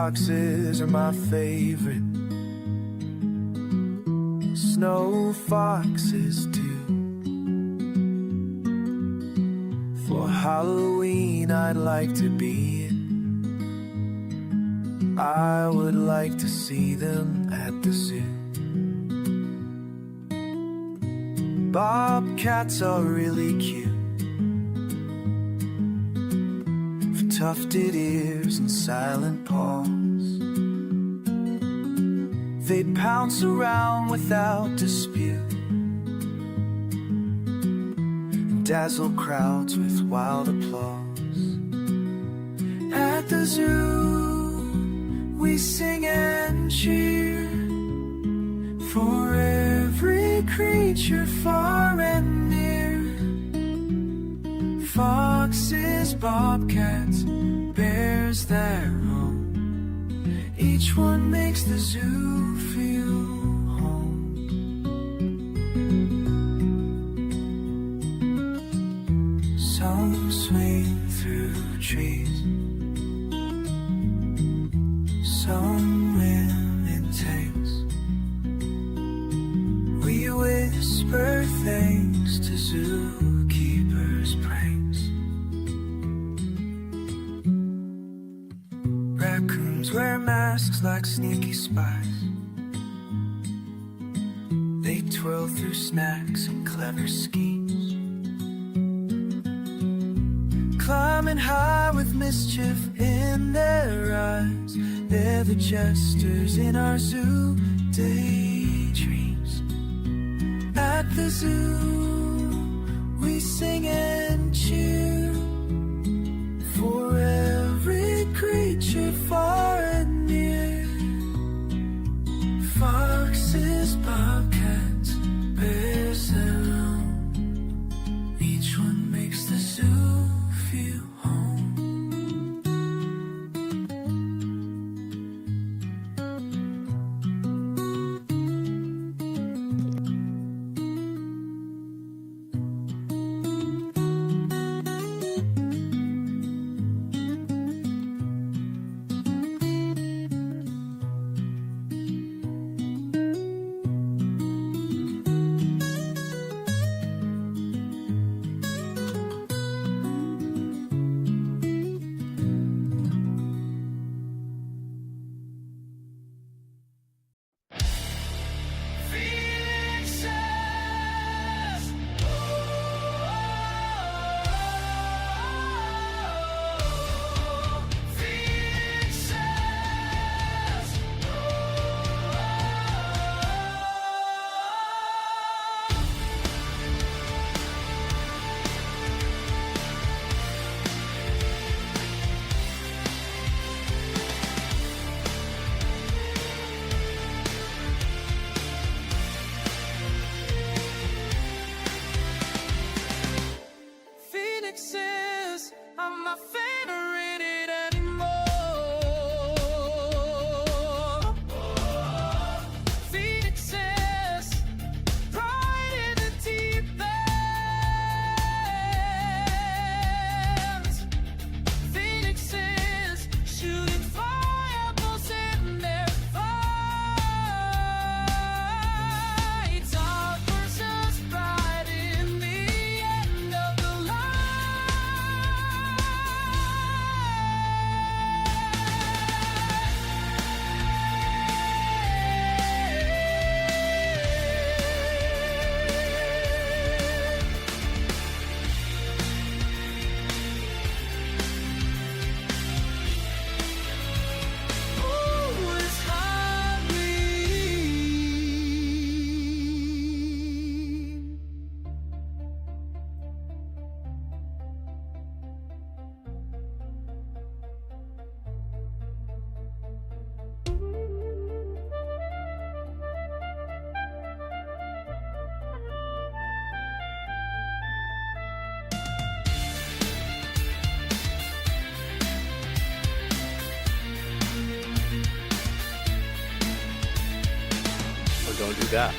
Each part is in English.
foxes are my favorite. Snow foxes too. For Halloween I'd like to be it. I would like to see them at the zoo. Bobcats are really cute, with tufted ears and silent paws. They pounce around without dispute and dazzle crowds with wild applause. At the zoo we sing and cheer for every creature far and near. Foxes, bobcats, bears that roam, each one makes the zoo feel home. Some swing through trees, some swim in tanks. We whisper thanks to zookeepers' pranks. Raccoons wear masks like sneaky spies. They twirl through snacks and clever schemes, climbing high with mischief in their eyes. They're the jesters in our zoo daydreams. At the zoo we sing and cheer for every creature far and near. Foxes, bobcats, bears that roam, each one makes the zoo feel home. I'm my favorite anymore. Phoenixes, pride in the deep ends. Phoenixes, shooting fireballs in their fights. Offers us pride in the end of the line. Who is Halloween? Or don't do that.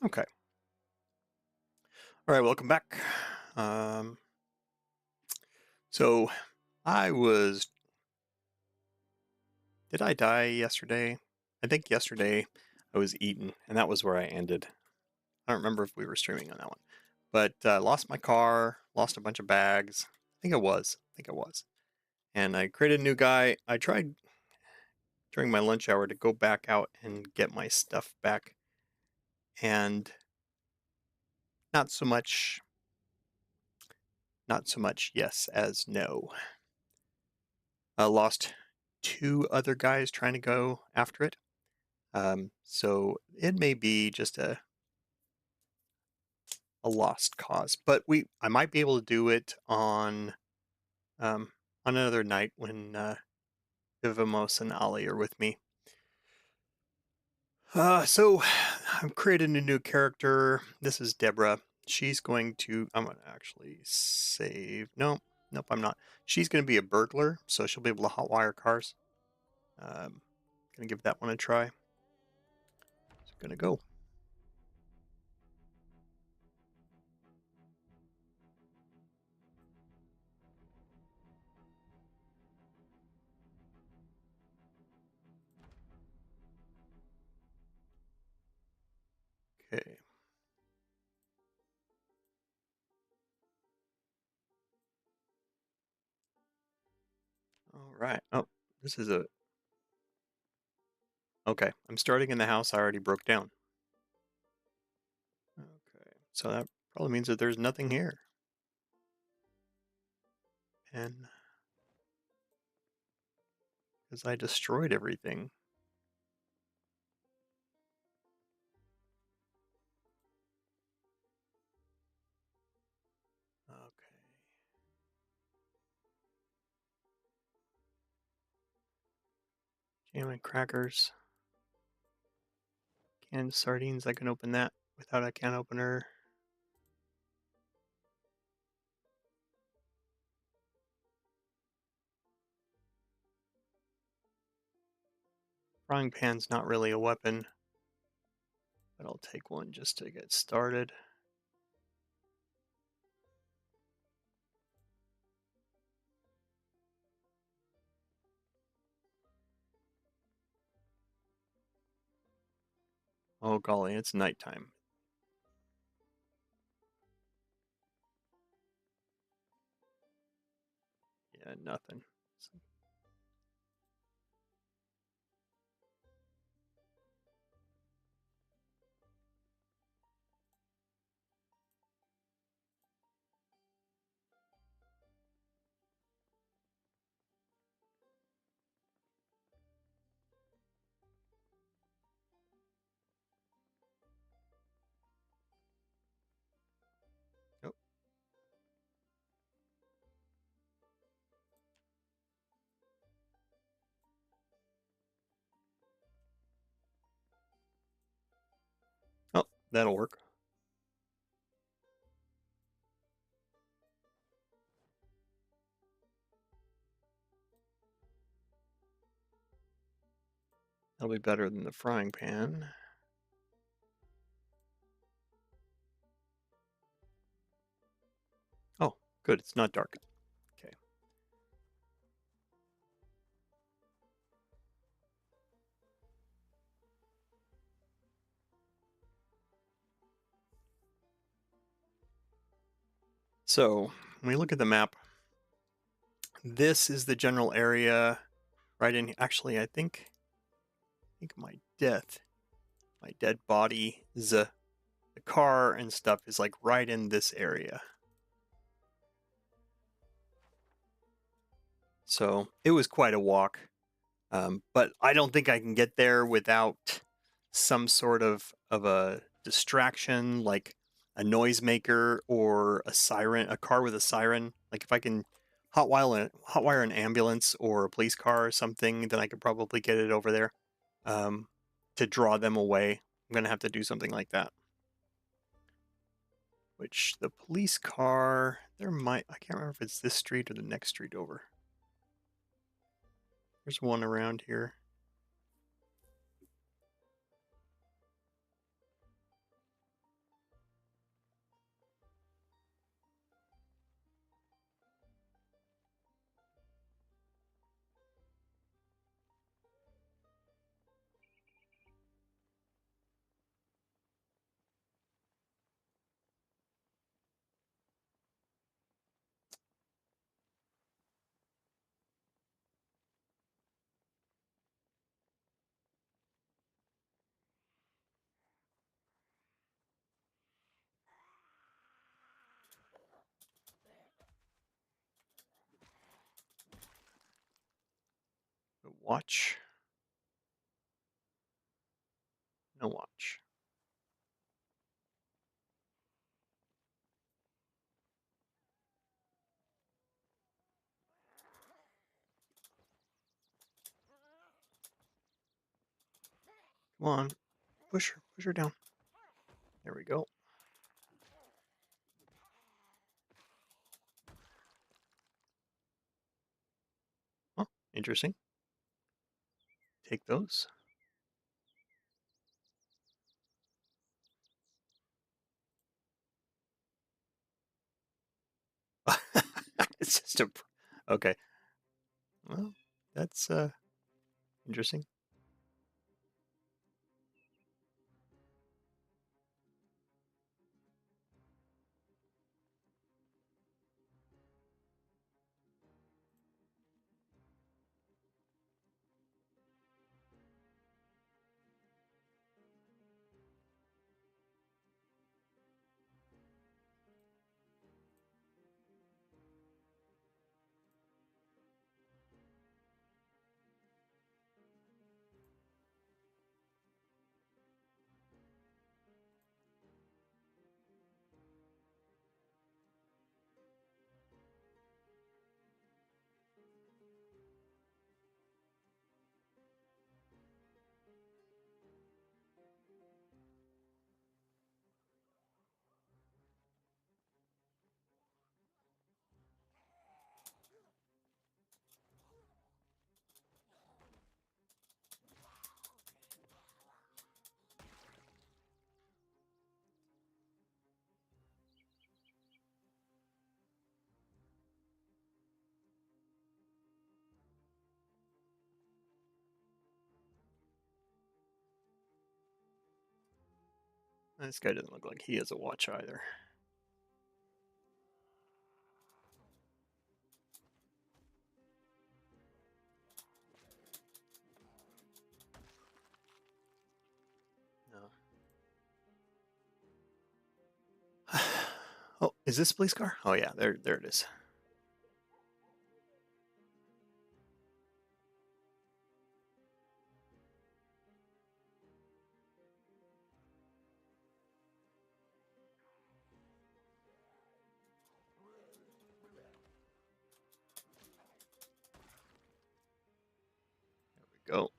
Okay. All right, welcome back. So I was, did I die yesterday? I think yesterday I was eaten, and that was where I ended. I don't remember if we were streaming on that one, but lost my car, lost a bunch of bags. I think it was. And I created a new guy. I tried during my lunch hour to go back out and get my stuff back, and not so much, not so much yes as no. I lost two other guys trying to go after it. So it may be just a lost cause, but I might be able to do it on another night when Vivamos and Ali are with me. So I'm creating a new character. This is Deborah. She's going to. I'm gonna actually save. No, nope, I'm not. She's going to be a burglar, so she'll be able to hotwire cars. Gonna give that one a try. It's gonna go. Okay. All right. Oh, this is a. Okay. I'm starting in the house I already broke down. Okay. So that probably means that there's nothing here. And because I destroyed everything. Okay. Jam and crackers. Canned sardines. I can open that without a can opener. Frying pan's not really a weapon, but I'll take one just to get started. Oh golly, it's nighttime. Yeah, nothing. Oh, oh, that'll work. That'll be better than the frying pan. Oh, good, it's not dark. Okay. So, when we look at the map, this is the general area right in. Actually, I think my dead body, the car and stuff is like right in this area. So it was quite a walk, but I don't think I can get there without some sort of a distraction, like a noisemaker or a siren, a car with a siren. Like if I can hotwire an ambulance or a police car or something, then I could probably get it over there to draw them away. I'm gonna have to do something like that. Which the police car, I can't remember if it's this street or the next street over. There's one around here. Watch. No watch. Come on. Push her down. There we go. Oh, interesting. Take those. It's just a... Okay. Well, that's interesting. This guy doesn't look like he has a watch either. No. Oh, is this a police car? Oh yeah, there it is. There we go.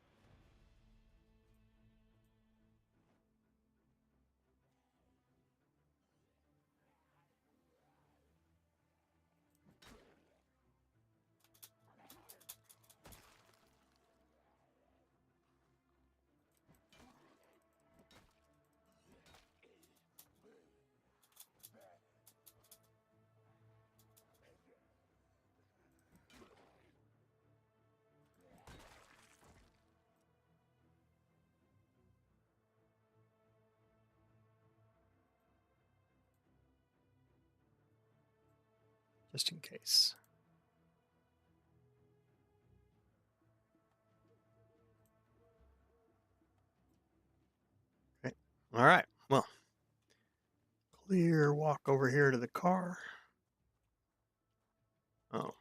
Just in case. Okay. All right. Well, clear walk over here to the car. Oh.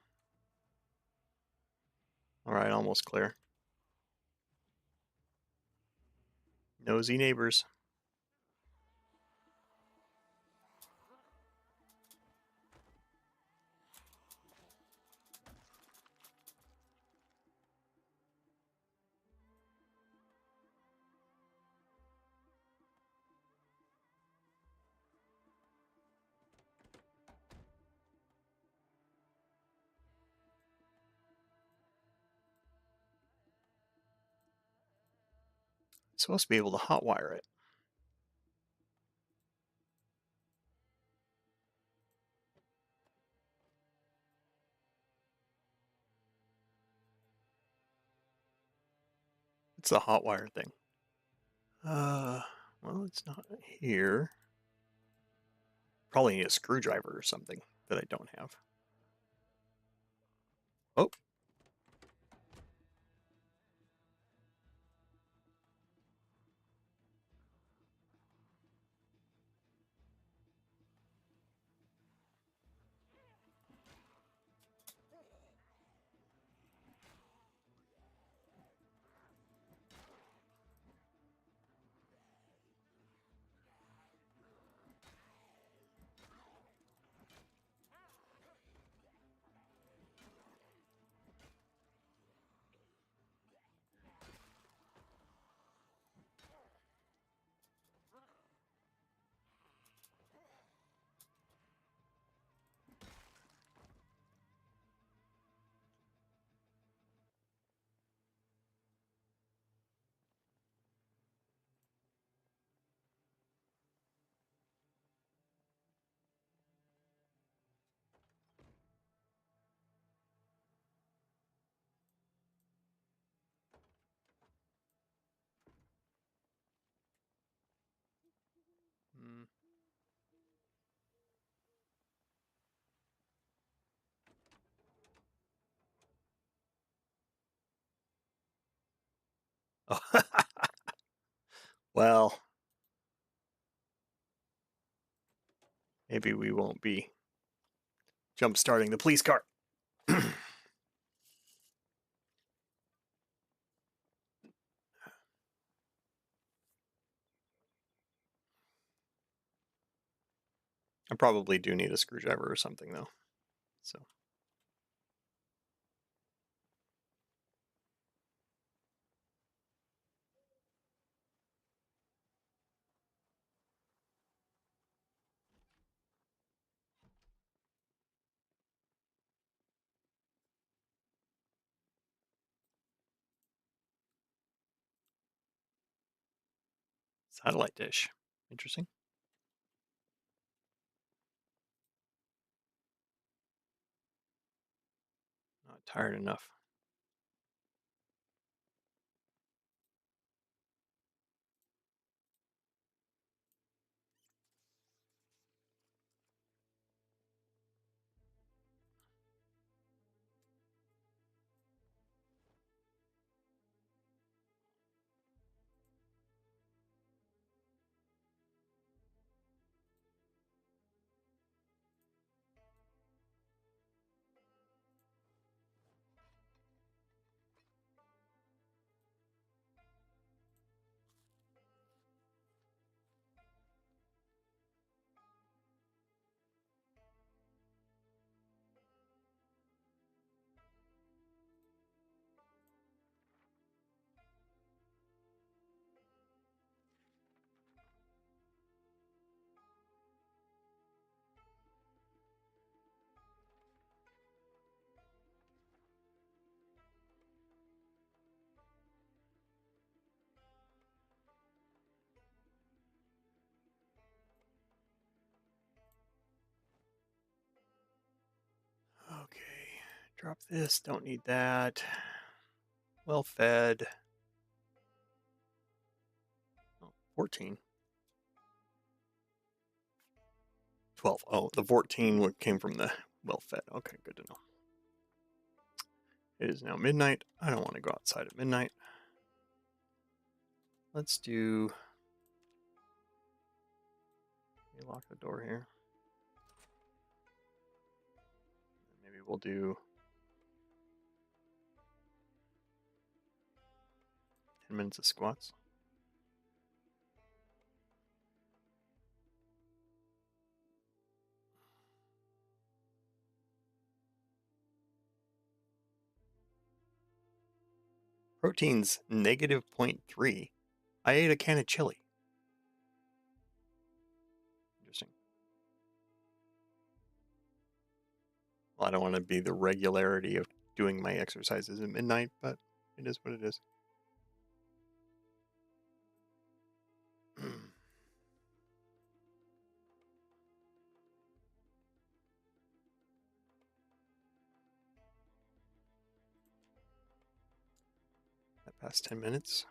All right, almost clear. Nosy neighbors. Supposed to be able to hotwire it. It's the hotwire thing. Well, it's not here. Probably need a screwdriver or something that I don't have. Oh. Oh, well, maybe we won't be jump starting the police car. I probably do need a screwdriver or something though. So satellite dish. Interesting. Not tired enough. Okay, drop this. Don't need that. Well fed. Oh, 14. 12. Oh, the 14 came from the well fed. Okay, good to know. It is now midnight. I don't want to go outside at midnight. Let's do. Let me lock the door here. Maybe we'll do 10 minutes of squats. Protein's negative 0.3. I ate a can of chili. Interesting. Well, I don't want to be the regularity of doing my exercises at midnight, but it is what it is. That past 10 minutes.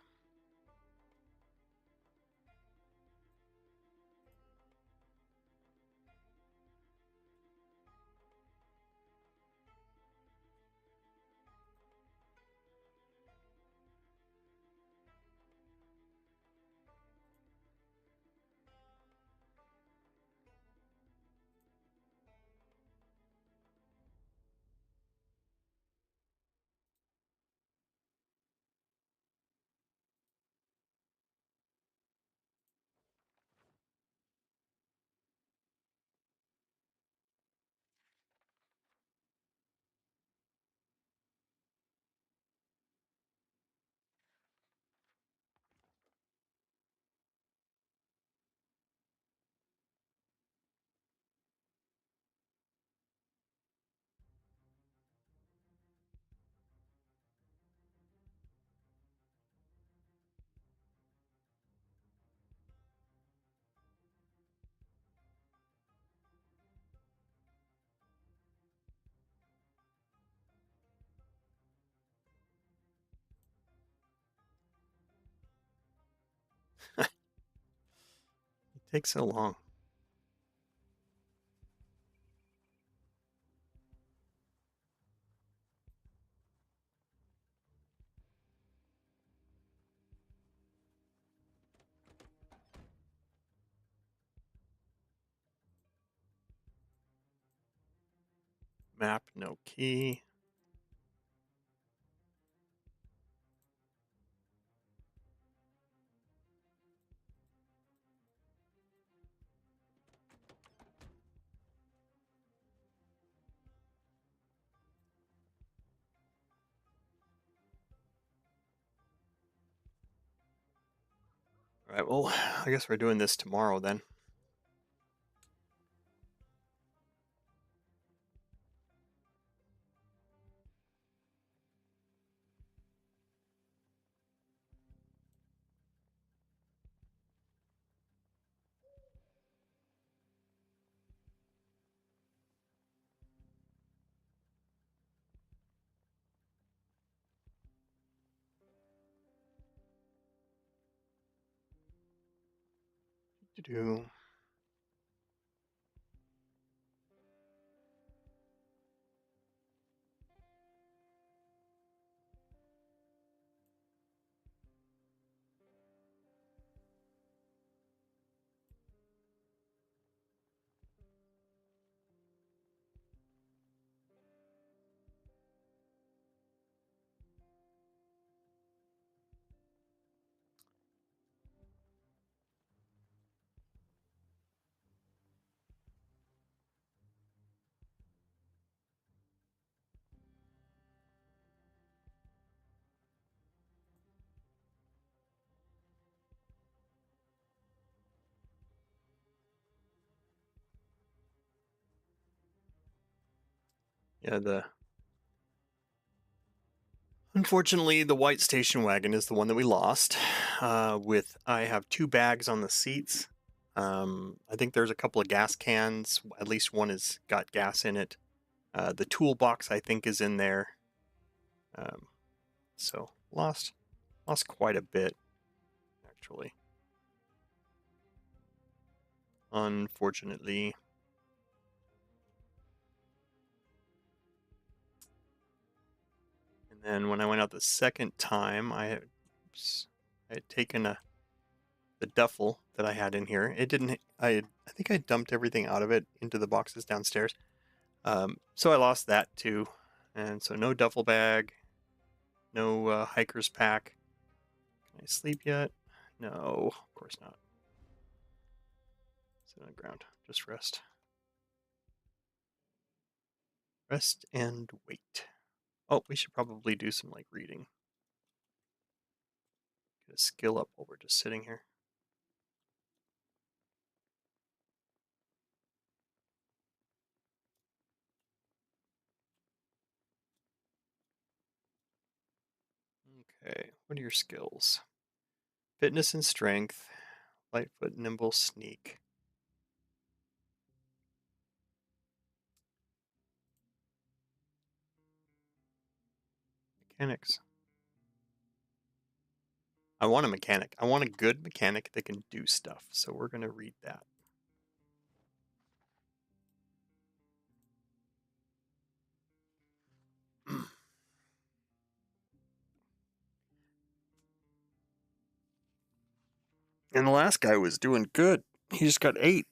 It takes so long. Map, no key. All right, well, I guess we're doing this tomorrow then. Do. Yeah, unfortunately, the white station wagon is the one that we lost. I have 2 bags on the seats. I think there's a couple of gas cans. At least one has got gas in it. The toolbox I think is in there. So lost quite a bit, actually. Unfortunately. And then when I went out the second time, I had taken the duffel that I had in here. It didn't. I think I dumped everything out of it into the boxes downstairs. So I lost that too, and so no duffel bag, no hiker's pack. Can I sleep yet? No, of course not. Sit on the ground. Just rest. Rest and wait. Oh, we should probably do some like reading. Get a skill up while we're just sitting here. Okay, what are your skills? Fitness and strength, lightfoot, nimble, sneak. Mechanics. I want a mechanic. I want a good mechanic that can do stuff. So we're going to read that. And the last guy was doing good. He just got 8.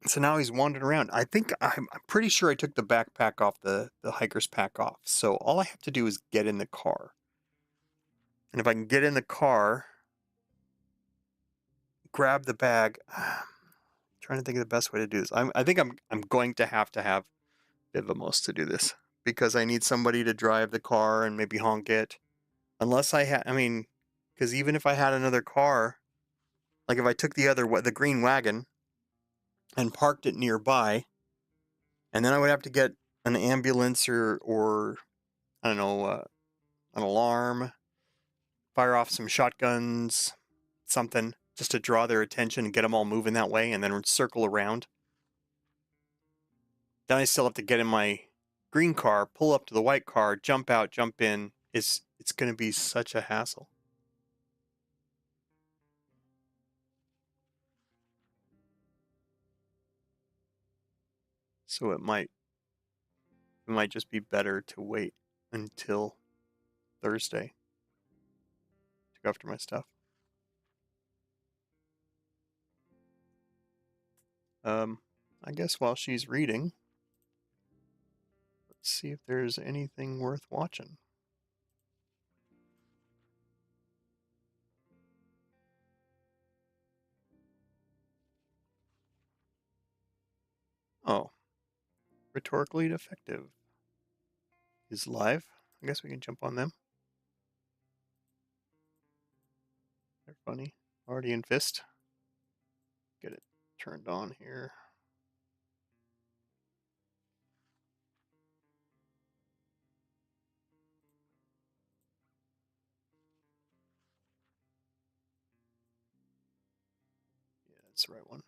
So now he's wandering around. I'm pretty sure I took the backpack off, the hiker's pack off. So all I have to do is get in the car. And if I can get in the car, grab the bag. Trying to think of the best way to do this. I think I'm going to have Vivamos to do this because I need somebody to drive the car and maybe honk it. Unless because even if I had another car, like if I took the green wagon and parked it nearby, and then I would have to get an ambulance or I don't know, an alarm, fire off some shotguns, something just to draw their attention and get them all moving that way, and then circle around. Then I still have to get in my green car, pull up to the white car, jump out, jump in. It's going to be such a hassle. So it might just be better to wait until Thursday to go after my stuff. I guess while she's reading, Let's see if there's anything worth watching. Oh, rhetorically defective is live. I guess we can jump on them. They're funny. Already in fist. Get it turned on here. Yeah, that's the right one.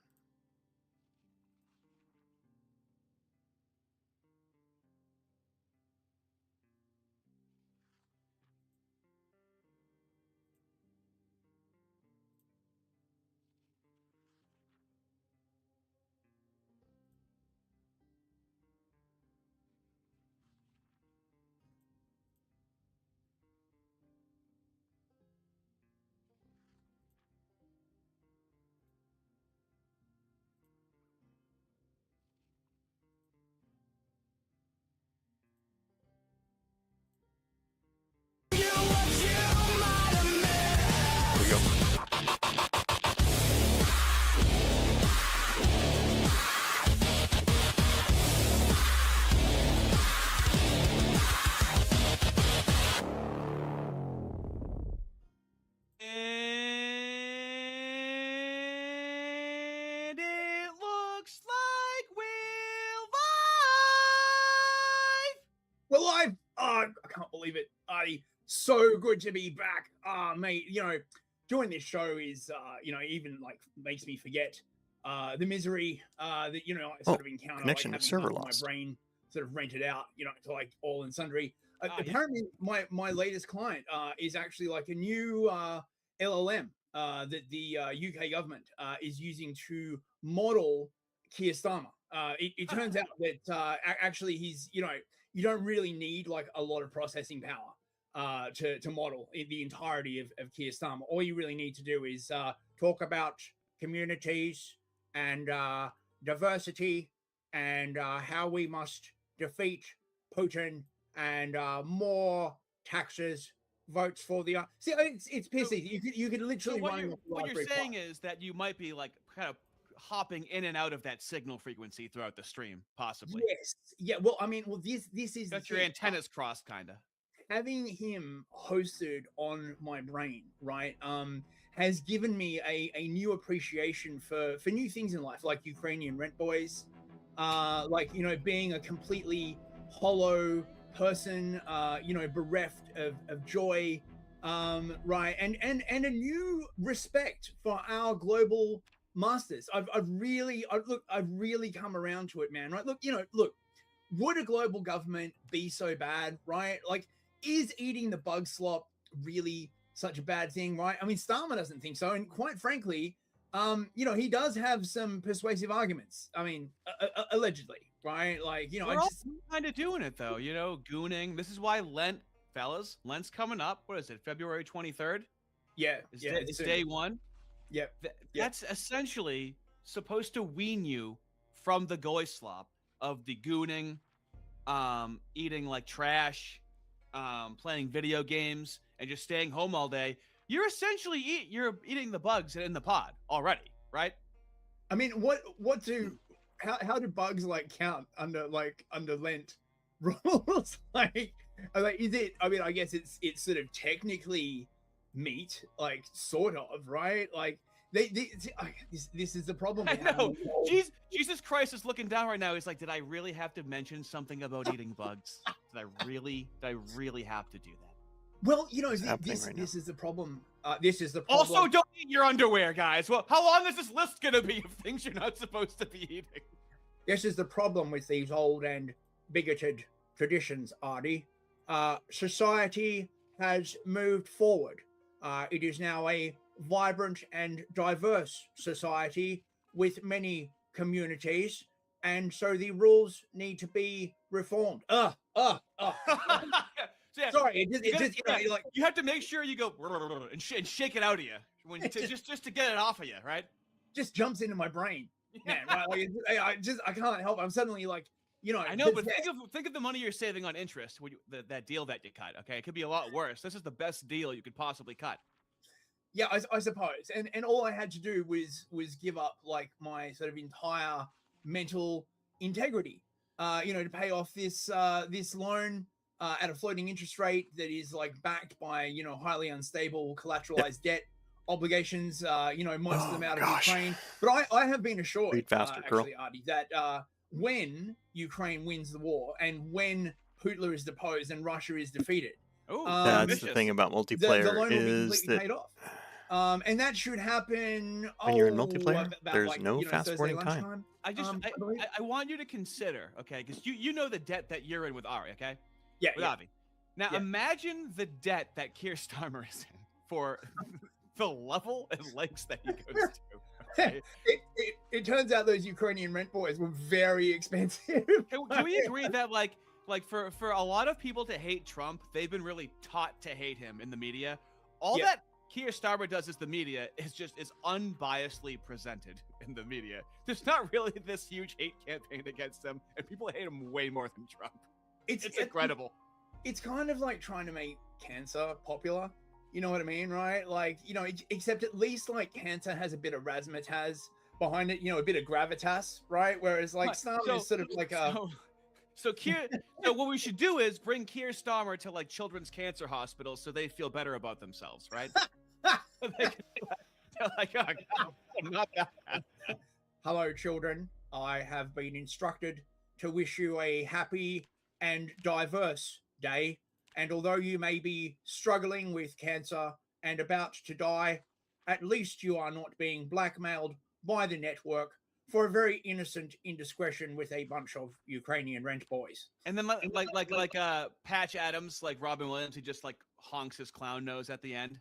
Here we go. And it looks like we're live. I can't believe it. So good to be back. Mate, doing this show is, even like makes me forget the misery that, I sort of encounter, like connection having server half of lost. my brain sort of rented out, to like all and sundry. Apparently, my latest client is actually like a new LLM that the UK government is using to model Keir Starmer. It turns out that actually he's, you don't really need like a lot of processing power to model the entirety of Keir Starmer. All you really need to do is talk about communities and diversity and how we must defeat Putin and more taxes, votes for the. See, it's pissy. You could literally run. What you're saying is that you might be like kind of hopping in and out of that signal frequency throughout the stream, possibly. Yes. Yeah. Well, I mean, this is got your antennas crossed, kind of. Having him hosted on my brain, right? Has given me a new appreciation for new things in life, like Ukrainian rent boys, like being a completely hollow person, bereft of joy, right? And a new respect for our global masters. I've really come around to it, man. Right? Look, would a global government be so bad, right? Like, is eating the bug slop really such a bad thing, right? I mean, Starmer doesn't think so, and quite frankly, he does have some persuasive arguments. I mean, allegedly, right? Like, we're all kind of doing it though, gooning. This is why Lent, fellas, Lent's coming up. What is it, February 23rd? Yeah, it's day one. Yep. That's essentially supposed to wean you from the goy slop of the gooning, eating like trash, playing video games, and just staying home all day. You're essentially you're eating the bugs in the pod already, right? I mean, how do bugs like count under Lent rules? like is it? I mean, I guess it's sort of technically meat, like sort of, right? Like this is the problem. I know. Jesus Christ is looking down right now. He's like, did I really have to mention something about eating bugs? Did I really have to do that? Well, this is the problem. This is the problem. Also, don't eat your underwear, guys. Well, how long is this list gonna be of things you're not supposed to be eating? This is the problem with these old and bigoted traditions, Artie. Society has moved forward. It is now a vibrant and diverse society with many communities, and so the rules need to be reformed. Yeah, sorry, you have to make sure you go and shake it out of you just to get it off of you, right? Just jumps into my brain, man. Right? Like, I can't help. I'm suddenly like, I know, but think of the money you're saving on interest when that deal that you cut. Okay, it could be a lot worse. This is the best deal you could possibly cut. Yeah, I suppose. And all I had to do was give up like my sort of entire mental integrity, to pay off this loan at a floating interest rate that is like backed by highly unstable collateralized debt obligations. Most of them out of Ukraine. But I have been assured, Read faster, actually, Artie, that when Ukraine wins the war and when Putin is deposed and Russia is defeated, that's the thing about multiplayer the loan will be is completely that paid off. And that should happen when you're in multiplayer, about, there's like, no fast Thursday forwarding time. lunchtime. I want you to consider, okay, because you know the debt that you're in with Ari, okay? Yeah, with Avi. Now imagine the debt that Keir Starmer is in for the level and lengths that he goes to. Okay? It turns out those Ukrainian rent boys were very expensive. Can we agree that like for a lot of people to hate Trump, they've been really taught to hate him in the media. All that Keir Starmer does as the media is unbiasedly presented in the media. There's not really this huge hate campaign against him, and people hate him way more than Trump. It's incredible. It's kind of like trying to make cancer popular. You know what I mean, right? Like, except at least like cancer has a bit of razzmatazz behind it, a bit of gravitas, right? Whereas like Starmer is sort of like a... So what we should do is bring Keir Starmer to like children's cancer hospitals so they feel better about themselves, right? They're like, oh, God, I'm not that bad. Hello, children. I have been instructed to wish you a happy and diverse day. And although you may be struggling with cancer and about to die, at least you are not being blackmailed by the network for a very innocent indiscretion with a bunch of Ukrainian rent boys. And then like Patch Adams, like Robin Williams, he just like honks his clown nose at the end.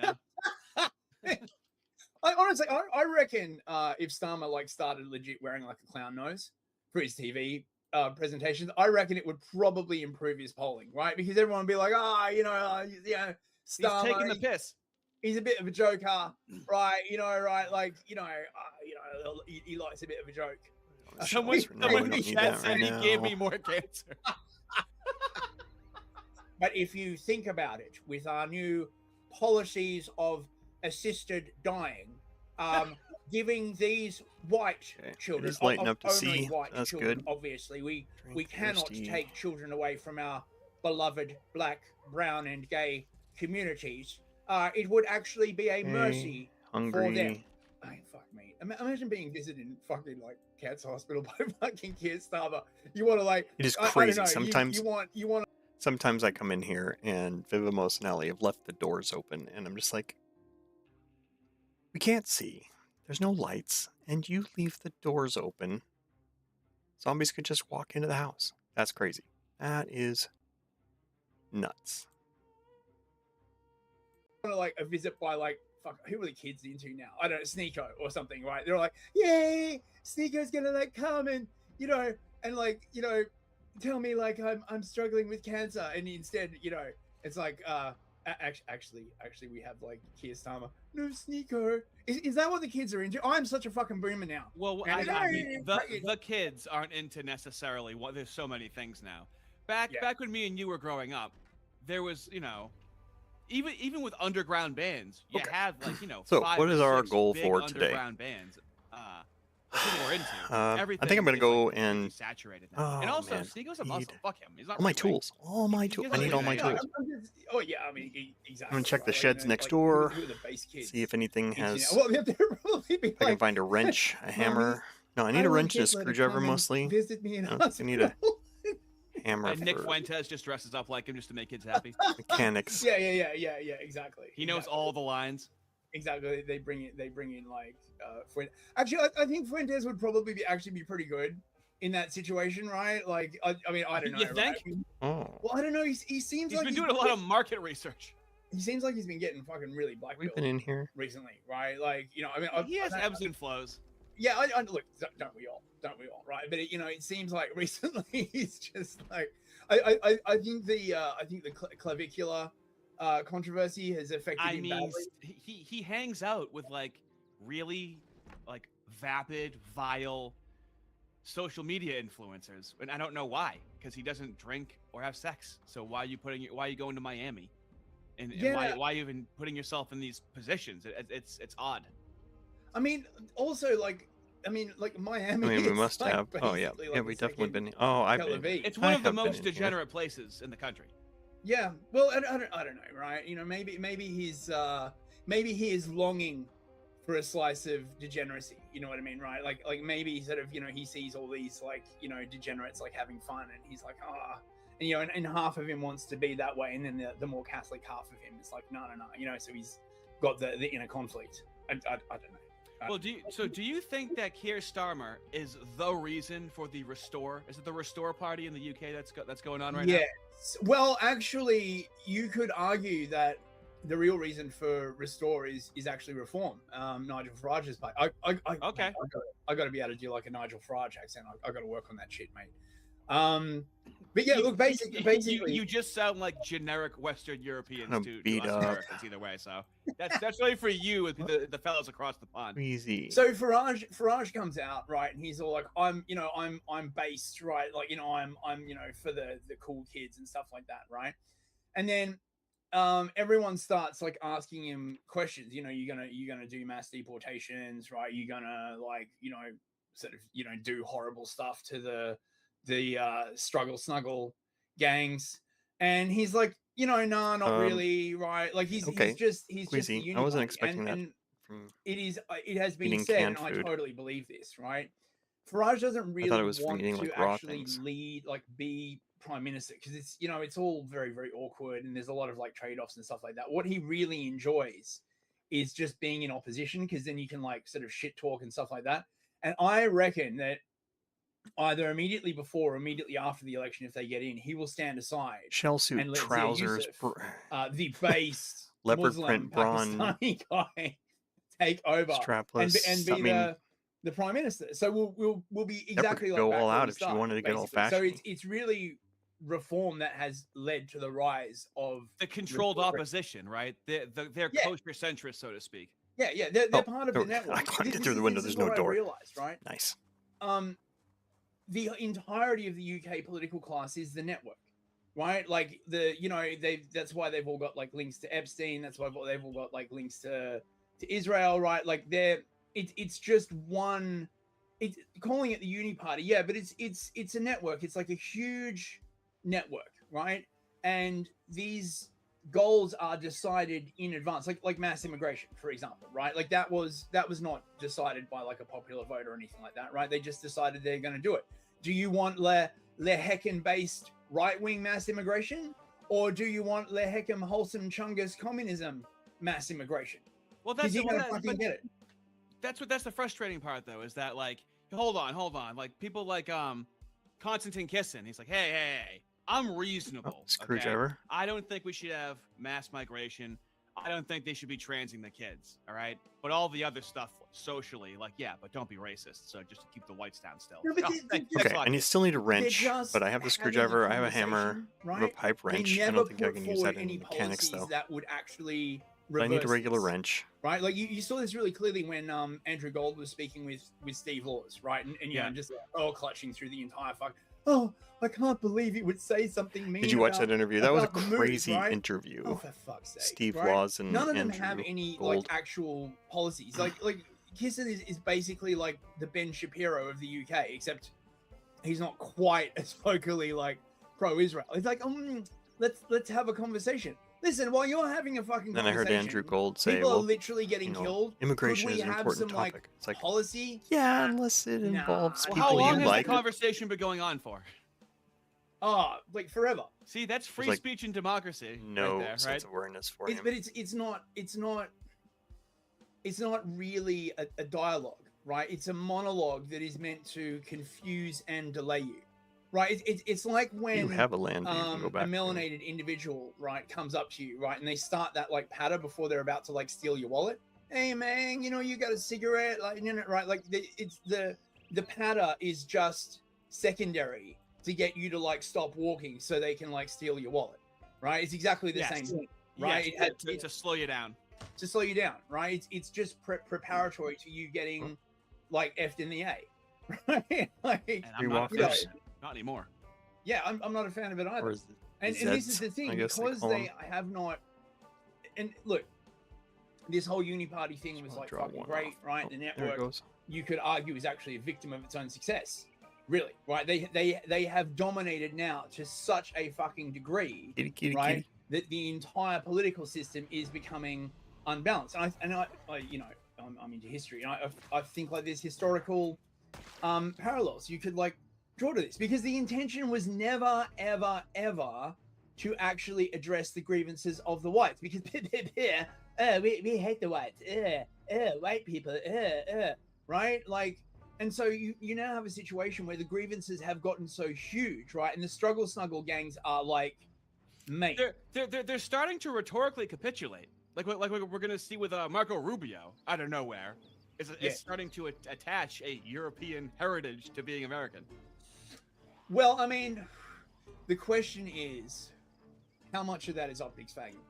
I reckon if Starmer like started legit wearing like a clown nose for his TV presentations, I reckon it would probably improve his polling, right? Because everyone would be like, Starmer, he's taking the piss. He's a bit of a joker, right? Right? Like, he likes a bit of a joke. Someone in the chat said he gave me more cancer. But if you think about it, with our new policies of assisted dying, giving these white children, it is lighting up to only see. white That's children, good. obviously, we cannot take children away from our beloved black, brown, and gay communities. It would actually be a mercy for them. Fuck me. Imagine being visited in fucking like Cat's Hospital by fucking Keir Starmer. You want to like? It is crazy. I don't know, Sometimes you want. Sometimes I come in here and Vivamos and Ellie have left the doors open, and I'm just like, we can't see. There's no lights, and you leave the doors open. Zombies could just walk into the house. That's crazy. That is nuts. Like a visit by like who are the kids into now? I don't know, Sneeko or something, right? They're like, yay, Sneeko's gonna like come and tell me like I'm struggling with cancer, and instead it's like actually we have like Keir Starmer. No, Sneeko. Is that what the kids are into? I'm such a fucking boomer now. Well, I mean, the kids aren't into necessarily what. There's so many things now. Back when me and you were growing up, there was even with underground bands, you had like So 5 what is or our 6 goal big for today? Underground bands. People are into everything. I think I'm gonna is, go like, and saturated now. And also, Sneeko's a muscle. Fuck him. He's not all my right. tools. All my tools. I need all my tools. Oh yeah, I mean exactly. I'm gonna check the sheds next door. See if anything has. Well, probably be I can find a wrench, a hammer. No, I need a wrench and a screwdriver mostly. Visit me in I need a hammer. Nick Fuentes just dresses up like him just to make kids happy. Mechanics. Yeah, exactly. He knows all the lines. Exactly. They bring in like Fuentes. Actually, I think Fuentes would probably be pretty good in that situation, right? Like, I mean, I don't know. You think? Right? Oh. Well, I don't know. He seems he's like been doing a lot of market research. He seems like he's been getting fucking really blackballed. We've been in here recently, right? Like, I mean, he has ebbs and flows. Yeah, I look. Don't we all? Right? But it seems like recently he's just like, I think the clavicular controversy has affected him badly. He hangs out with like really like vapid, vile social media influencers, and I don't know why, because he doesn't drink or have sex. So why are you going to Miami, and why even putting yourself in these positions? It's odd. I mean, also like Miami. I mean, we is, must like, have. Oh yeah, basically, yeah, like, we the definitely second been. Oh, I've Tel been. Aviv. It's one I of the have been most in here. degenerate places in the country. Yeah, well, I don't know, right? You know, maybe he is longing for a slice of degeneracy. You know what I mean, right? Like maybe sort of, you know, he sees all these like, you know, degenerates like having fun, and he's like, and you know, and half of him wants to be that way, and then the more Catholic half of him is like, no, you know, so he's got the inner conflict. I don't know. Well, do you think that Keir Starmer is the reason for the Restore? Is it the Restore Party in the UK that's going on right now? Yes. Well, actually, you could argue that the real reason for Restore is actually Reform. Nigel Farage's party. Okay. I got to be able to do like a Nigel Farage accent. I got to work on that shit, mate. But yeah, look, basically, you just sound like generic Western Europeans to beat us up. Americans either way. So that's really for you with the fellows across the pond. Easy. so Farage comes out, right, and he's all like, I'm based, right, like, you know, I'm you know, for the cool kids and stuff like that, right? And then everyone starts like asking him questions. You know, you're gonna do mass deportations, right? You're gonna, like, you know, sort of, you know, do horrible stuff to the struggle snuggle gangs. And he's like, you know, nah, not really, right? Like he's just Queasy. I wasn't expecting that from it has been eating said, canned and food. I totally believe this, right? Farage doesn't really thought it was from want eating, to like, raw actually things. lead, like, be prime minister, because it's, you know, it's all very, very awkward, and there's a lot of like trade-offs and stuff like that. What he really enjoys is just being in opposition, because then you can like sort of shit talk and stuff like that. And I reckon that either immediately before or immediately after the election, if they get in, he will stand aside Shell suit, and let Zia trousers, Yusuf, the base leopard Muslim print brawn, Pakistani guy, take over strapless. and be the prime minister. So we'll be exactly like go back all where out we if she started, wanted to get basically. old-fashioned. So it's really Reform that has led to the rise of The controlled opposition, right? They're kosher centrists, so to speak. Yeah, they're part of the network. I climbed it through the window. There's no door. I realized, right? Nice. The entirety of the UK political class is the network, right? Like that's why they've all got like links to Epstein. That's why they've all got like links to Israel, right? Like it's just one. It's calling it the Uni Party, yeah, but it's a network. It's like a huge network, right? And these goals are decided in advance, like mass immigration, for example, right? Like that was not decided by like a popular vote or anything like that, right? They just decided they're going to do it. Do you want Le Heckin based right-wing mass immigration, or do you Le Heckin wholesome Chungus communism mass immigration? Well, that's you're gonna fucking get it. That's the frustrating part, though, is that like, hold on, like people like Konstantin Kisin, he's like, hey, I'm reasonable. Screwdriver. I don't think we should have mass migration. I don't think they should be transing the kids. All right, but all the other stuff socially, like, yeah, but don't be racist. So just to keep the whites down still. No, but Okay, and you still need a wrench, but I have the screwdriver, I have a hammer, I have a pipe wrench. I don't think I can use that in mechanics though. That would actually I need a regular wrench. Right, like you saw this really clearly when Andrew Gold was speaking with Steve Laws, right, and you know, just clutching through the entire fuck. Oh, I can't believe he would say something mean. Did you watch that interview? That was a crazy interview. Oh, for fuck's sake! Steve Laws and none of them Andrew have any Gold. like actual policies. Like Kisin is basically like the Ben Shapiro of the UK, except he's not quite as vocally like pro-Israel. It's like, let's have a conversation. Listen, while you're having a fucking then conversation, I heard Andrew Gold say, people are well, literally getting killed. Immigration Could is we an have important some topic. Like it's like, policy? yeah, unless it involves Well, people how long you has like. the conversation been going on for? Oh, like forever. See, that's free like speech and democracy. No right there, sense right? of awareness for him. But it's not really a dialogue, right? It's a monologue that is meant to confuse and delay you, right? It's like when you have a land you can go back a melanated individual, right, comes up to you, right, and they start that like patter before they're about to like steal your wallet. Hey man, you know, you got a cigarette, like, you know, right? Like the patter is just secondary to get you to like stop walking so they can like steal your wallet, right? It's exactly the same thing, right? Yes, to slow you down. To slow you down, right? It's just preparatory to you getting like effed in the A, right? Like, And I'm Free not, a fan waffles. of it. Not anymore. yeah, I'm not a fan of it either. Or is it And this is Zeds, the thing, I guess they because call they 'em. have not. And look, this whole Uniparty thing Just was wanna like draw fucking one great, off. right? Oh, The there it network, goes. you could argue, is actually a victim of its own success. Really, right? They have dominated now to such a fucking degree, Kitty, kitty, right? kitty. That the entire political system is becoming unbalanced. And I you know, I'm into history, and I think like there's historical parallels you could like draw to this, because the intention was never, ever, ever to actually address the grievances of the whites, because we hate the whites, white people, right? Like, and so you now have a situation where the grievances have gotten so huge, right? And the struggle snuggle gangs are like, mate, They're starting to rhetorically capitulate, like we're gonna see with Marco Rubio out of nowhere. It's starting to attach a European heritage to being American. well, I mean, the question is, how much of that is optics fagging,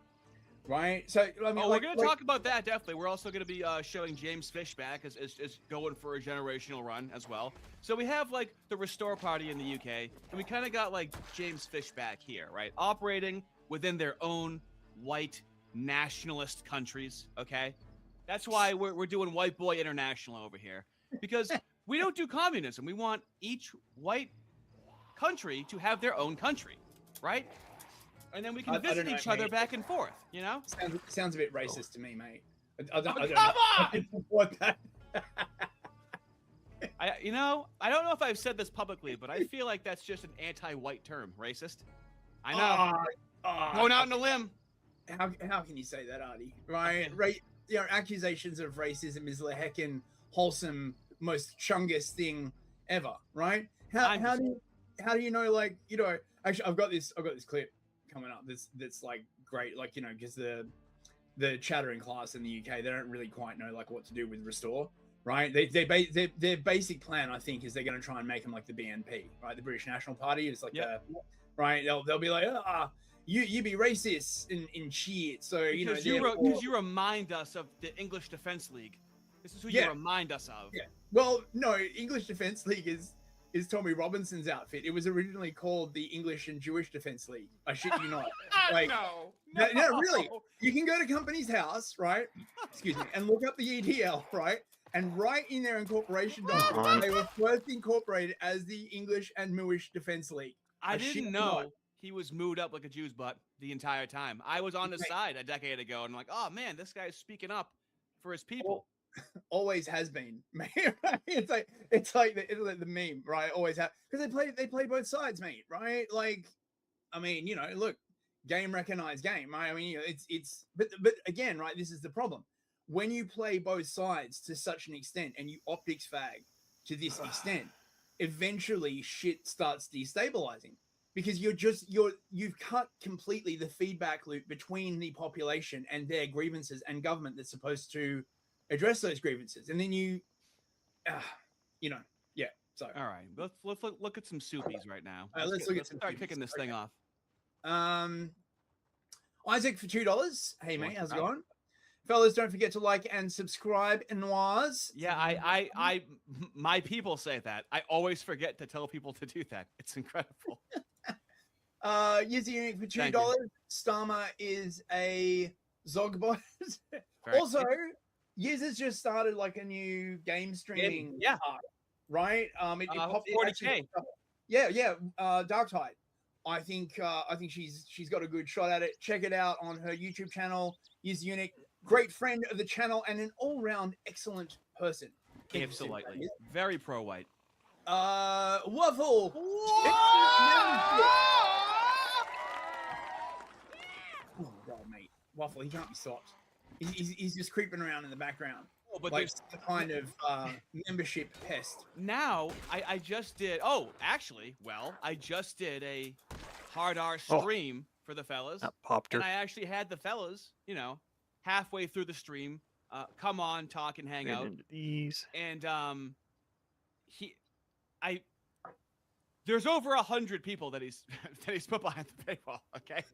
right? So I mean, We're gonna talk about that definitely. We're also gonna be showing James Fishback as going for a generational run as well. So we have like the Restore Party in the UK, and we kind of got like James Fishback here, right? Operating within their own white nationalist countries. Okay, that's why we're doing White Boy International over here, because we don't do communism. We want each white country to have their own country, right? And then we can I don't visit know, each other mate. back and forth, you know? sounds a bit racist to me, mate. I don't Come know. on! I don't support that. I don't know if I've said this publicly, but I feel like that's just an anti-white term, racist. I know. Going out on a limb. How can you say that, Artie? Right? You know, accusations of racism is the heckin' wholesome, most chungus thing ever, right? How do you know, like, you know, actually I've got this clip coming up that's like great, like, you know, because the chattering class in the UK, they don't really quite know like what to do with Restore, right? Their basic plan, I think, is they're going to try and make them like the BNP, right? The British National Party. It's like right? They'll be like, you be racist and shit. So Because you remind us of the English Defence League. This is who you remind us of. Yeah. Well, no, English Defence League is Tommy Robinson's outfit. It was originally called the English and Jewish Defence League. I shit you not. Like, no, really. You can go to Company's House, right? Excuse me, and look up the EDL, right? And right in their incorporation document, they were first incorporated as the English and Jewish Defence League. I didn't know he was mooed up like a Jew's butt the entire time. I was on his side a decade ago, and I'm like, oh man, this guy's speaking up for his people. Always has been. It's like the meme, right? Always have, because they play both sides, mate, right? Like, I mean, you know, look, game recognized game, right? I mean, you know, it's but again, right, this is the problem. When you play both sides to such an extent and you optics fag to this extent, eventually shit starts destabilizing, because you've cut completely the feedback loop between the population and their grievances and government that's supposed to address those grievances. And then you know, yeah. So all right, let's look at some soupies right now. Let's start kicking this thing off. Isaac for $2. Hey mate, how's it going? Fellas, don't forget to like and subscribe. Noirs. Yeah, I my people say that. I always forget to tell people to do that. It's incredible. Yizzy Unique for $2. Starmer is a Zomboid. Also, Yiz has just started like a new game streaming. Yeah. Right. It popped 40K. Dark Tide. I think she's got a good shot at it. Check it out on her YouTube channel. Yiz Unique, great friend of the channel and an all-round excellent person. Absolutely. Very pro-white. Waffle. Oh god, mate. Waffle, he can't be stopped. He's just creeping around in the background. Oh, but like some kind of membership pest. Now, I just did. Oh, actually, I just did a hard R stream for the fellas. That popped her. And I actually had the fellas, you know, halfway through the stream, come on, talk, and hang out. These. And there's over 100 people that he's put behind the paywall. Okay.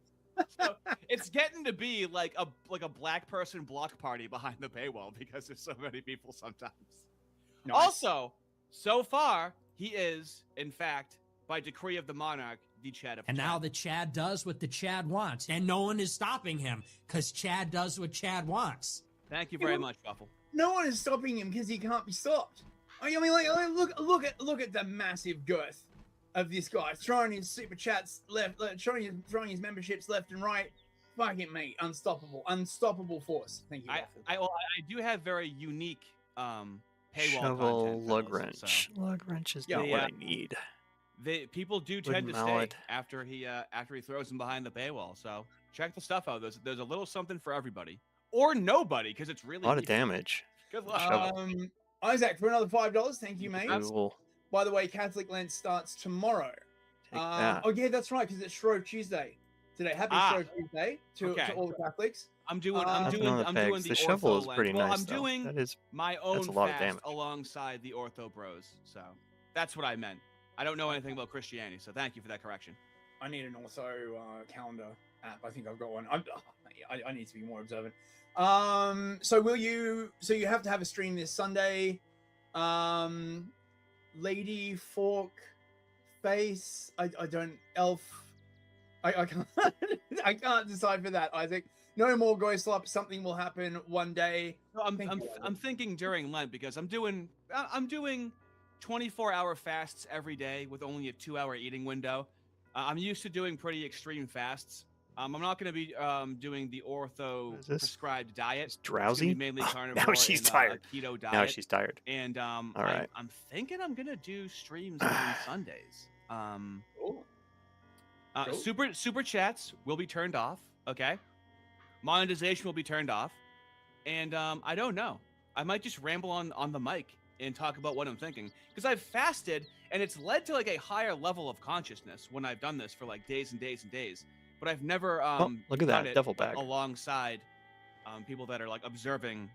So it's getting to be like a black person block party behind the paywall because there's so many people sometimes. Nice. Also, So far, he is, in fact, by decree of the monarch, the Chad of And Chad. now the Chad does what the Chad wants, and no one is stopping him because Chad does what Chad wants. Thank you very much, Waffle. No one is stopping him because he can't be stopped. I mean, like look at the massive girth of this guy, throwing his super chats left, throwing his memberships left and right. Fucking mate, unstoppable force. Thank you. I do have very unique paywall Shovel, content. lug fellas, wrench. so Lug wrench is Yeah, not what I need. people do Wooden tend to mallet. stay after he throws them behind the paywall. So check the stuff out. There's a little something for everybody or nobody because it's really A lot of easy. damage. Good luck. Shovel. Isaac for another $5. Thank you, mate. Cool. By the way, Catholic Lent starts tomorrow. Take that. Oh yeah, that's right, because it's Shrove Tuesday today. Happy Shrove Tuesday to all the Catholics. I'm doing Nothing on the the shovel ortho is lens. pretty well, nice. I'm doing That is my own a lot of fast damage. alongside the ortho bros. So that's what I meant. I don't know anything about Christianity, so thank you for that correction. I need an ortho calendar app. I think I've got one. I need to be more observant. So you have to have a stream this Sunday. Lady Fork Face. I don't elf. I can't I can't decipher that, Isaac. No more ghost slop. Something will happen one day. No, I'm thinking during Lent because I'm doing 24-hour fasts every day with only a 2-hour eating window. I'm used to doing pretty extreme fasts. I'm not going to be doing the ortho prescribed diet. She's drowsy. It's gonna be mainly carnivore Now she's and, tired. A keto diet. Now she's tired. And All right. I'm thinking I'm gonna do streams on Sundays. Cool. Super chats will be turned off. Okay. Monetization will be turned off. And I don't know. I might just ramble on the mic and talk about what I'm thinking because I've fasted and it's led to like a higher level of consciousness when I've done this for like days and days and days. But I've never look at done that it devil bag. alongside people that are like observing.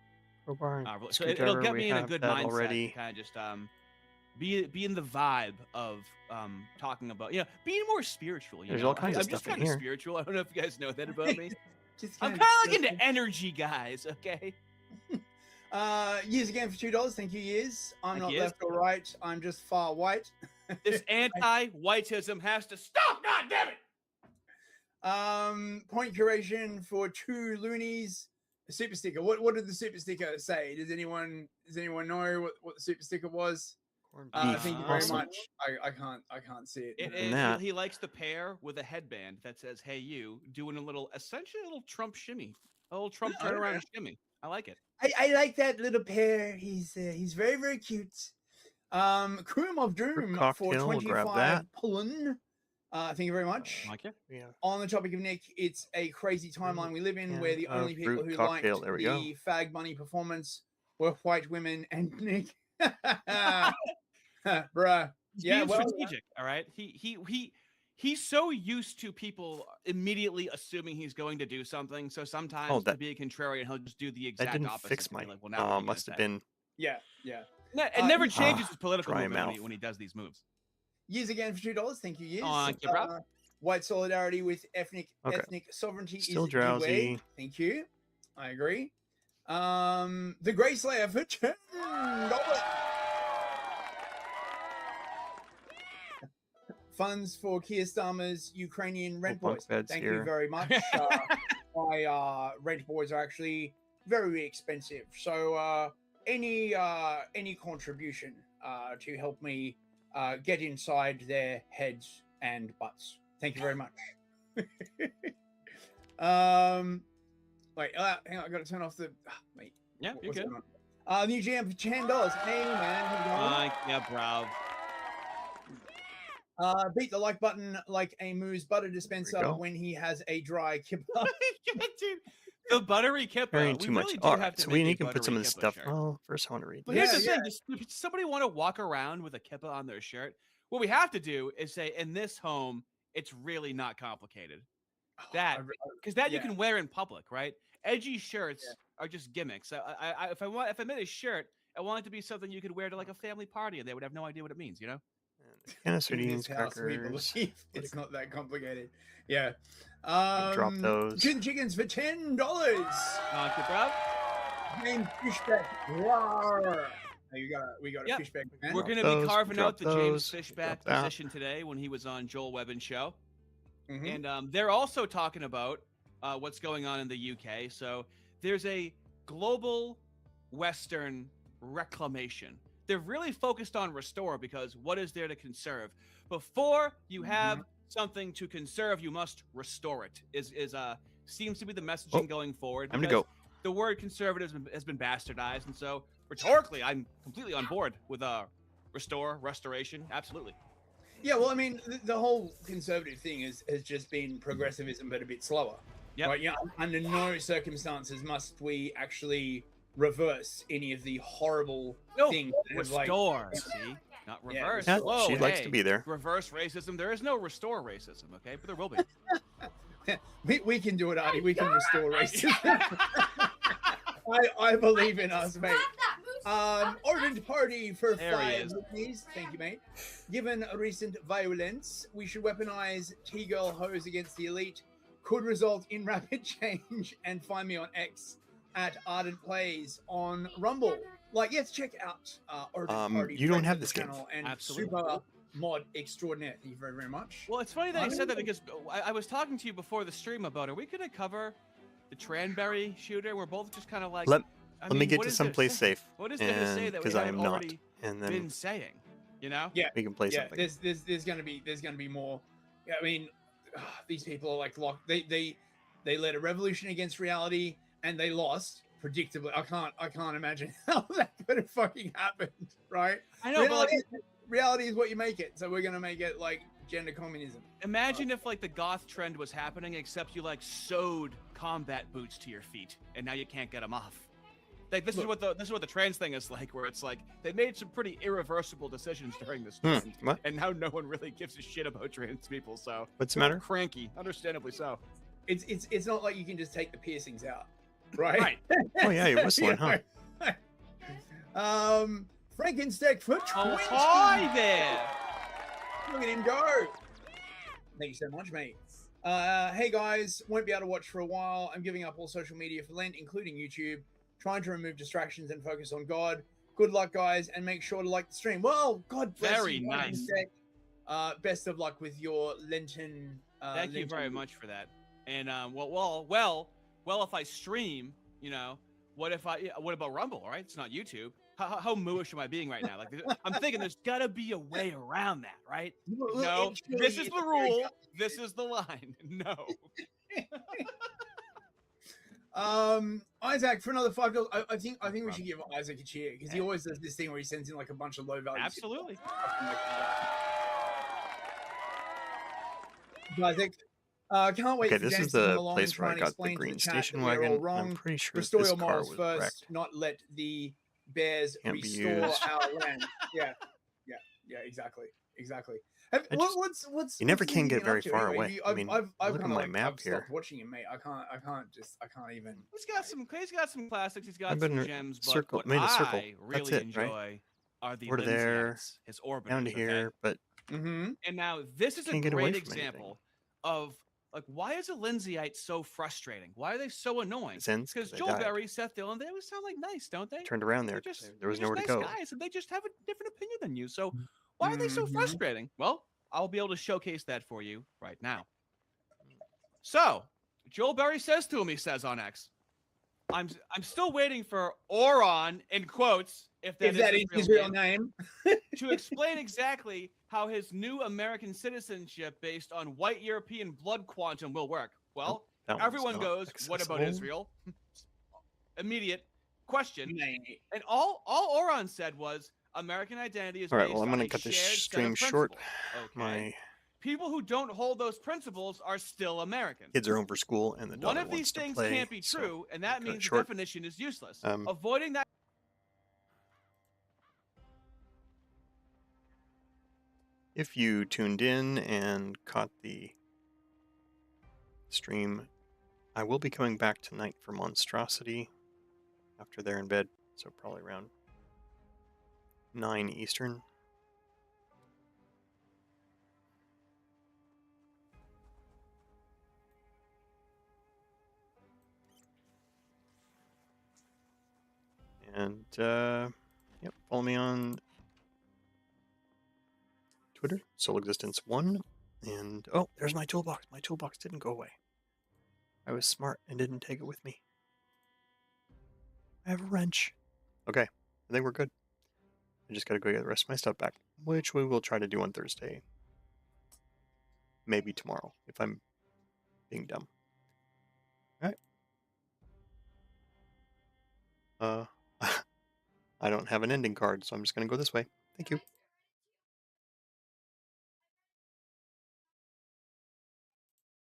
Crowbar, So it'll screwdriver, get we me in a have good that mindset. already. Kind of just be in the vibe of talking about being more spiritual. There's all kinds of I'm just stuff in kind of here. spiritual. I don't know if you guys know that about me. Just I'm kinda kind of like into energy, guys. Okay. Years again for $2. Thank you, Years. I'm Thank not you. left or right. I'm just far white. This anti-whiteism has to stop. God damn it. Point curation for 2 loonies. A super sticker. What did the super sticker say? Does anyone know what the super sticker was? Corned Thank beef. you very Awesome. much. I can't see it. that. He likes the pair with a headband that says "Hey you," doing essentially a little Trump shimmy, a little Trump turnaround shimmy. I like it. I like that little pair. He's very, very cute. Cream of Doom for cocktail, we'll grab 25 that. Pullen. Thank you very much. Like it. Yeah. On the topic of Nick, it's a crazy timeline we live in Yeah, where the only people fruit who cocktail, liked there we go. the Fag Bunny performance were white women and Nick. Bruh. He's Yeah, being well, strategic. All right. He's so used to people immediately assuming he's going to do something. So sometimes to be a contrarian, he'll just do the exact That didn't opposite. fix and be my. like, well, now what are you Must gonna have say? been. Yeah. It never Ah, changes his political dry movement mouth. when he does these moves. Years again for $2. Thank you, Years. Thank you, bro. White solidarity with ethnic Okay. sovereignty Still is drowsy. the way. Thank you. I agree. The Grey Slayer for $10. Funds for Keir Starmer's Ukrainian rent bunk boys. beds Thank you here. very much. My rent boys are actually very expensive. So any contribution to help me get inside their heads and butts. Thank you very much. Wait, hang on, I gotta turn off the wait. Yeah, you're what's good. going on? New GM for $10. Hey man, how you going? Yeah, bro. Beat the like button like a Moose butter dispenser go. when he has a dry kipper. Dude, the buttery kippa. Carrying We too much. really do All have right, to so make we a can put some of buttery this kippa stuff. shirt. Oh, first I want to read. But here's Yeah, the thing: does somebody want to walk around with a kippa on their shirt? What we have to do is say, in this home, it's really not complicated. That because that you yeah. can wear in public, right? Edgy shirts are just gimmicks. If I made a shirt, I want it to be something you could wear to like a family party, and they would have no idea what it means, you know? Can of In sardines, this house, we crackers. believe it's not that complicated. Yeah. Drop those. Chicken chickens for $10. Good, bro. Name Fishback. Rawr. We got a Yep. fishback man. We're going to those, be carving drop out the James those, Fishback drop that. position today when he was on Joel Webbin's show. Mhm. And they're also talking about what's going on in the UK. So there's a global Western reclamation. They're really focused on restore because what is there to conserve? Before you have something to conserve, you must restore it. Seems to be the messaging going forward. Time to because go. The word conservative has been bastardized, and so rhetorically, I'm completely on board with restoration. Absolutely. Yeah, well, I mean, the whole conservative thing has just been progressivism, but a bit slower. Yep. Right? Yeah. Under no circumstances must we actually reverse any of the horrible things. that have, Restore. See, not Yeah, reverse. Yeah, Whoa, she likes to be there. Reverse racism. There is no restore racism, okay? But there will be. we can do it, Artie. We can restore racism. I believe in us, mate. Orange Party for There he 5 is. rupees. Thank you, mate. Given recent violence, we should weaponize T-girl hoes against the elite. Could result in rapid change. And find me on X at Ardent Plays on Rumble. Like, yes, check out Orange Party. You don't friends have of the this game. channel and Absolutely. super mod extraordinaire. Thank you very, very much. Well, it's funny that you said that because I was talking to you before the stream about it. We could cover the Tranberry shooter. We're both just kind of like. Let I me get what to is there someplace say? safe. What is there to say that we Because I haven't am not. already And then been saying? You know? Yeah. we can play Yeah, something. there's gonna be more. I mean, these people are like locked. They led a revolution against reality and they lost predictably. I can't imagine how that could have fucking happened, right? I know, but like, Reality is what you make it. So we're gonna make it like gender communism. imagine if like the goth trend was happening, except you like sewed combat boots to your feet, and now you can't get them off. Like this is what the trans thing is like, where it's like they made some pretty irreversible decisions during this trend, What? and now no one really gives a shit about trans people. So What's the matter? cranky, understandably so. It's not like you can just take the piercings out, right? Right. Oh yeah, you're whistling, huh? Frankensteak for 20. Oh, hi there. Look at him go. Thank you so much, mate. Hey guys, won't be able to watch for a while. I'm giving up all social media for Lent, including YouTube. Trying to remove distractions and focus on God. Good luck, guys, and make sure to like the stream. Well, God bless Very you. nice. Best of luck with your Lenten. Thank you Lenten very week. much for that. And well, if I stream, you know, what about Rumble? All right, it's not YouTube. How mooish am I being right now? Like, I'm thinking there's gotta be a way around that, right? No, Actually, this is it's the very rule. This is the line. No. Isaac for another $5. I think we should give Isaac a cheer because he always does this thing where he sends in like a bunch of low value. Absolutely. Isaac, can't wait. Okay, for this James is to come the along place and try where I and got the explain to green chat station that we're all wagon. wrong. I'm pretty sure Restore this your car morals was first, wrecked. not let the bears Can't be restore used. our land. Yeah, exactly. What's You never what's can Lindsay get been very up to far anyway? away. I mean, I've look at kinda, my like, map I've here. stopped watching him, mate. I can't even. He's got some classics. He's got I've some been gems. circle- But made a what circle. I That's really it, right? enjoy are the Over to there, Lindsayite, his orbiters. down to okay? here, but Mm-hmm. And now this is a Can't get away great from anything. example of like why is a Lindsayite so frustrating? Why are they so annoying? it's ends Because they Joel died. Berry, Seth Dillon, they always sound like nice, don't they? Turned around there. They're 'cause just there was they're nowhere to just go. nice guys, and they just have a different opinion than you. So why are they so Mhm. frustrating? Well, I'll be able to showcase that for you right now. So Joel Berry says to him, he says on X, I'm still waiting for Oron in quotes, if If that is his real name, name. to explain exactly how his new American citizenship based on white European blood quantum will work. Well, That one's everyone not goes, what about accessible. Israel? Immediate question. Mate. And all Oron said was American identity is All right, based well, I'm on gonna a cut this shared set of stream short. principles. Okay. My People who don't hold those principles are still American. kids are home for school, and the One daughter of these wants to things play, can't be so true, and that cut it means the short. definition is useless. Um, Avoiding that. If you tuned in and caught the stream, I will be coming back tonight for Monstrosity after they're in bed, so probably around 9 Eastern. And Yep, follow me on Twitter, Soul Existence 1. And, oh, there's my toolbox. My toolbox didn't go away. I was smart and didn't take it with me. I have a wrench. Okay, I think we're good. I just gotta go get the rest of my stuff back, which we will try to do on Thursday. Maybe tomorrow, if I'm being dumb. Alright. I don't have an ending card, so I'm just gonna go this way. Thank you.